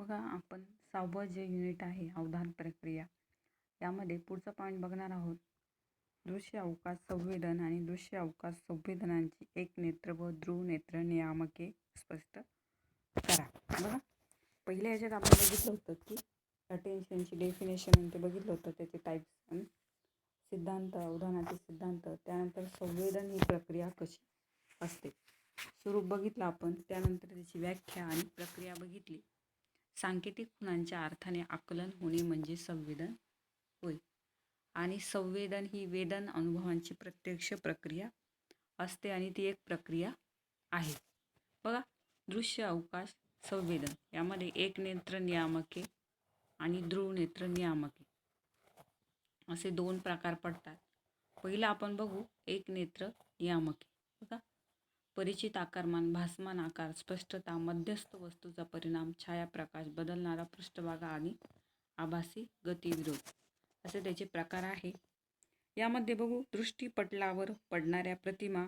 बघा आपण 6वं जे युनिट आहे अवधान प्रक्रिया यामध्ये पुढचा पॉईंट बघणार आहोत. दृश्य अवकाश संवेदन आणि दृश्य अवकाश संवेदनांची एक नेत्र व ध्रुव नेत्र नियामके स्पष्ट करा. बघा पहिल्या याच्यात आपण बघितलं होतं की अटेन्शनची डेफिनेशन ते बघितलं होतं, त्याचे टाईप्स, सिद्धांत, अवधानाचे सिद्धांत, त्यानंतर संवेदन ही प्रक्रिया कशी असते स्वरूप बघितलं आपण, त्यानंतर त्याची व्याख्या आणि प्रक्रिया बघितली. सांकेतिक खुणांच्या अर्थाने आकलन होणे म्हणजे संवेदन होय आणि संवेदन ही वेदन अनुभवांची प्रत्यक्ष प्रक्रिया असते आणि ती एक प्रक्रिया आहे. बघा दृश्य अवकाश संवेदन यामध्ये एक नेत्र नियामके आणि ध्रुव नेत्र नियामके असे दोन प्रकार पडतात. पहिला आपण बघू एक नेत्र नियामके. बघा परिचित आकारमान, भासमान आकार, स्पष्टता, मध्यस्थ वस्तूचा परिणाम, छायाप्रकाश, बदलणारा पृष्ठभाग आणि आभासी गतिविरोध असे त्याचे प्रकार आहे. यामध्ये बघू दृष्टीपटलावर पडणाऱ्या प्रतिमा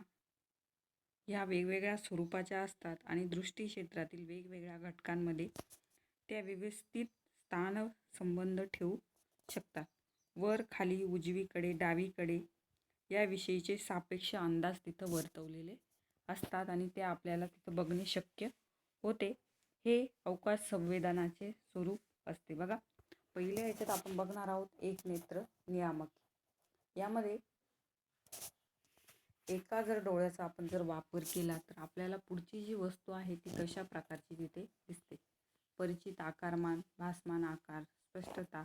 ह्या वेगवेगळ्या स्वरूपाच्या असतात आणि दृष्टी क्षेत्रातील वेगवेगळ्या घटकांमध्ये त्या व्यवस्थित स्थान संबंध ठेवू शकतात. वर, खाली, उजवीकडे, डावीकडे याविषयीचे सापेक्ष अंदाज तिथं वर्तवलेले असतात आणि ते आपल्याला तिथं बघणे शक्य होते. हे अवकाश संवेदनाचे स्वरूप असते. बघा पहिल्या याच्यात आपण बघणार आहोत एक नेत्र नियामक. यामध्ये एका जर डोळ्याचा आपण जर वापर केला तर आपल्याला पुढची जी वस्तू आहे ती कशा प्रकारची तिथे दिसते. परिचित आकारमान, भासमान आकार, स्पष्टता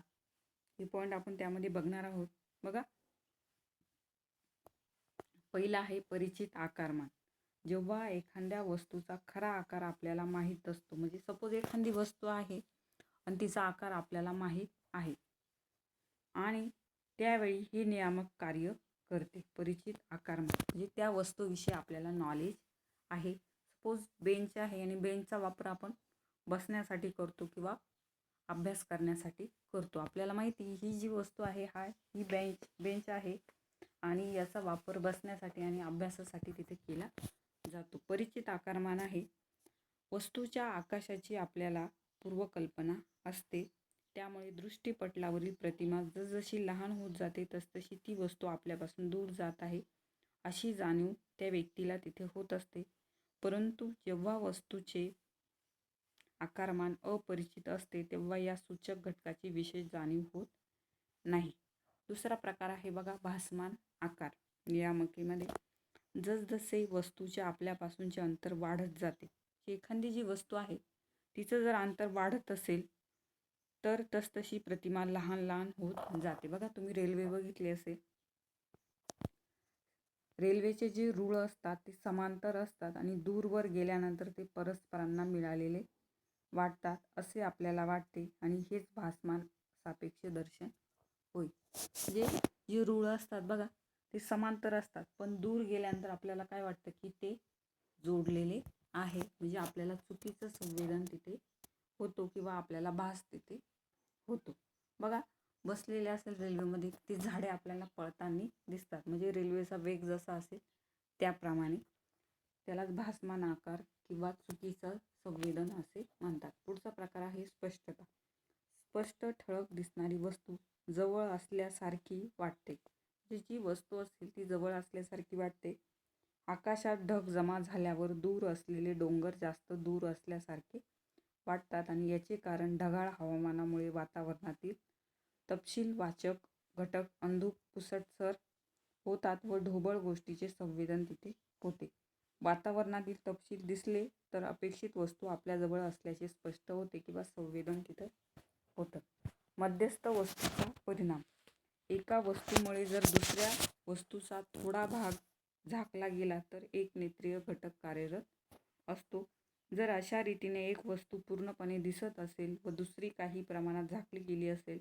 हे पॉईंट आपण त्यामध्ये बघणार आहोत. बघा पहिला आहे परिचित आकारमान. जेव्हा एखाद्या वस्तूचा खरा आकार आपल्याला माहीत असतो, म्हणजे सपोज एखादी वस्तू आहे आणि तिचा आकार आपल्याला माहीत आहे आणि त्यावेळी हे नियामक कार्य करते. परिचित आकारमान म्हणजे त्या वस्तूविषयी आपल्याला नॉलेज आहे. सपोज बेंच आहे आणि बेंचचा वापर आपण बसण्यासाठी करतो किंवा अभ्यास करण्यासाठी करतो. आपल्याला माहिती ही जी वस्तू आहे ही बेंच आहे आणि याचा वापर बसण्यासाठी आणि अभ्यासासाठी तिथे केला जातो. परिचित आकारमान आहे वस्तूच्या आकाशाची आपल्याला पूर्वकल्पना असते, त्यामुळे दृष्टीपटलावरील प्रतिमा जसजशी लहान होत जाते तसतशी ती वस्तू आपल्यापासून दूर जात आहे अशी जाणीव त्या व्यक्तीला तिथे होत असते. परंतु जेव्हा वस्तूचे आकारमान अपरिचित असते तेव्हा या सूचक घटकाची विशेष जाणीव होत नाही. दुसरा प्रकार आहे बघा भासमान आकार. नियामकेमध्ये जसजसे वस्तूचे आपल्यापासूनचे अंतर वाढत जाते, एखादी जी वस्तू आहे तिचं जर अंतर वाढत असेल तर तसतशी प्रतिमा लहान लहान होत जाते. बघा तुम्ही रेल्वे बघितली असेल, रेल्वेचे जे रुळ असतात ते समांतर असतात आणि दूरवर गेल्यानंतर ते परस्परांना मिळालेले वाटतात असे आपल्याला वाटते आणि हेच भासमान सापेक्ष दर्शन होय. म्हणजे जे रुळ असतात बघा ते समांतर असतात पण दूर गेल्यानंतर आपल्याला काय वाटतं की ते जोडलेले आहे, म्हणजे आपल्याला चुकीचं संवेदन तिथे होतो किंवा आपल्याला भास तिथे होतो. बघा बसलेले असेल रेल्वेमध्ये ती झाडे आपल्याला पळताना दिसतात, म्हणजे रेल्वेचा वेग जसा असेल त्याप्रमाणे त्यालाच भासमान आकार किंवा चुकीचं संवेदन असे म्हणतात. पुढचा प्रकार आहे स्पष्टता. स्पष्ट ठळक दिसणारी वस्तू जवळ असल्यासारखी वाटते. जी वस्तू असेल ती जवळ असल्यासारखी वाटते. आकाशात ढग जमा झाल्यावर दूर असलेले डोंगर जास्त दूर असल्यासारखे वाटतात आणि याचे कारण ढगाळ हवामानामुळे वातावरणातील तपशीलवाचक घटक अंधुक पुसटसर होतात व ढोबळ गोष्टीचे संवेदन तिथे होते. वातावरणातील तपशील दिसले तर अपेक्षित वस्तू आपल्याजवळ असल्याचे स्पष्ट होते किंवा संवेदन तिथं होतं. मध्यस्थ वस्तूचा परिणाम. एका वस्तूमुळे जर दुसऱ्या वस्तूचा थोडा भाग झाकला गेला तर एक नेत्रीय घटक कार्यरत असतो. जर अशा रीतीने एक वस्तू पूर्णपणे दिसत असेल व दुसरी काही प्रमाणात झाकली गेली असेल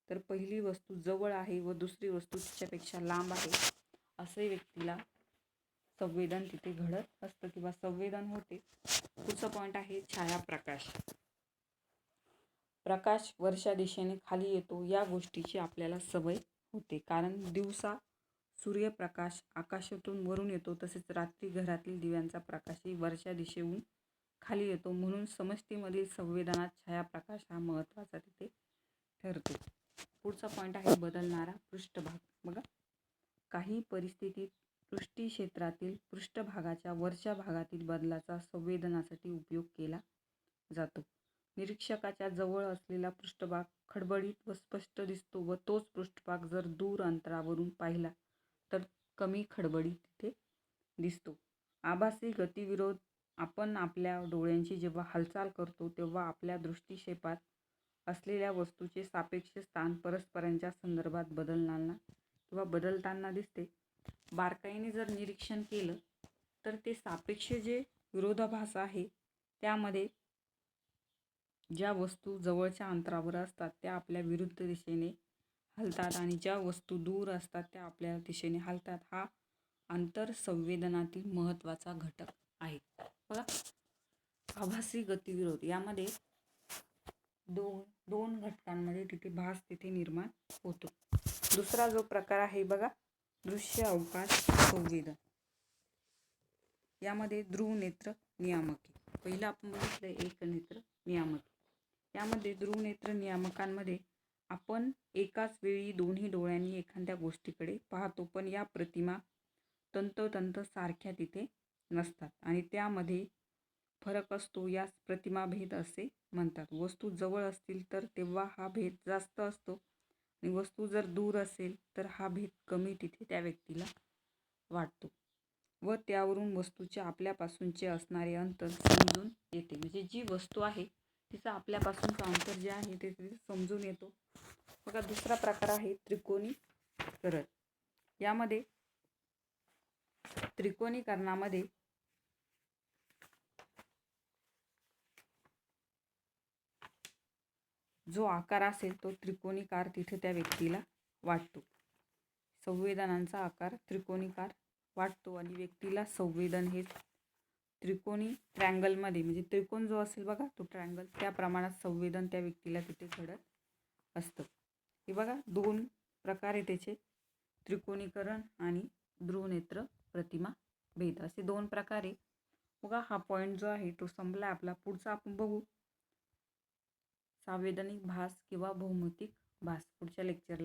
तर पहिली वस्तू जवळ आहे व दुसरी वस्तू तिच्यापेक्षा लांब आहे असे व्यक्तीला संवेदन तिथे घडत असतं किंवा संवेदन होते. पुढचा पॉईंट आहे छायाप्रकाश. प्रकाश वरच्या दिशेने खाली येतो या गोष्टीची आपल्याला सवय होते, कारण दिवसा सूर्यप्रकाश आकाशातून वरून येतो, तसेच रात्री घरातील दिव्यांचा प्रकाशही वरच्या दिशेहून खाली येतो. म्हणून समष्टीमधील संवेदनात छायाप्रकाश हा महत्त्वाचा तिथे ठरतो. पुढचा पॉईंट आहे बदलणारा पृष्ठभाग. बघा, काही परिस्थितीत पृष्ठी क्षेत्रातील पृष्ठभागाच्या वरच्या भागातील बदलाचा संवेदनासाठी उपयोग केला जातो. निरीक्षकाच्या जवळ असलेला पृष्ठभाग खडबडीत व स्पष्ट दिसतो व तोच पृष्ठभाग जर दूर अंतरावरून पाहिला तर कमी खडबडीत तिथे दिसतो. आभासी गतिविरोध. आपण आपल्या डोळ्यांची जेव्हा हालचाल करतो तेव्हा आपल्या दृष्टिक्षेपात असलेल्या वस्तूचे सापेक्ष स्थान परस्परांच्या संदर्भात बदलताना दिसते. बारकाईने जर निरीक्षण केलं तर ते सापेक्ष जे विरोधाभास आहे त्यामध्ये ज्या वस्तू जवळच्या अंतरावर असतात त्या आपल्या विरुद्ध दिशेने हलतात आणि ज्या वस्तू दूर असतात त्या आपल्या दिशेने हलतात. हा आंतरसंवेदनातील महत्त्वाचा घटक आहे. बघा, आभासी गतिविरोध यामध्ये दोन घटकांमध्ये तिथे भास तिथे निर्माण होतो. दुसरा जो प्रकार आहे बघा, दृश्य अवकाश संवेदन. यामध्ये ध्रुवनेत्र नियामके. पहिलं आपण बघितलं एकनेत्र नियामके. यामध्ये ध्रुवनेत्र नियामकांमध्ये आपण एकाच वेळी दोन्ही डोळ्यांनी एखाद्या गोष्टीकडे पाहतो, पण या प्रतिमा तंतोतंत सारख्या तिथे नसतात आणि त्यामध्ये फरक असतो. यास प्रतिमाभेद असे म्हणतात. वस्तू जवळ असतील तर तेव्हा हा भेद जास्त असतो आणि वस्तू जर दूर असेल तर हा भेद कमी तिथे त्या व्यक्तीला वाटतो व त्यावरून वस्तूचे आपल्यापासूनचे असणारे अंतर समजून येते. म्हणजे जी वस्तू आहे तिचं आपल्यापासूनचं अंतर जे आहे ते तिथे समजून येतो. बघा, दुसरा प्रकार आहे त्रिकोणीकरण. यामध्ये त्रिकोणीकरणामध्ये जो आकार असेल तो त्रिकोणीकार तिथे त्या व्यक्तीला वाटतो. संवेदनांचा आकार त्रिकोणीकार वाटतो आणि व्यक्तीला संवेदन हे त्रिकोणी ट्रँगलमध्ये म्हणजे त्रिकोण जो असेल बघा तो ट्रँगल त्या प्रमाणात संवेदन त्या व्यक्तीला तिथे घडत असतं. हे बघा, दोन प्रकार आहे त्याचे, त्रिकोणीकरण आणि ध्रुवनेत्र प्रतिमा भेद असे दोन प्रकार आहे. बघा, हा पॉईंट जो आहे तो संपला आपला. पुढचा आपण बघू संवेदनिक भास किंवा भौमितिक भास पुढच्या लेक्चरला.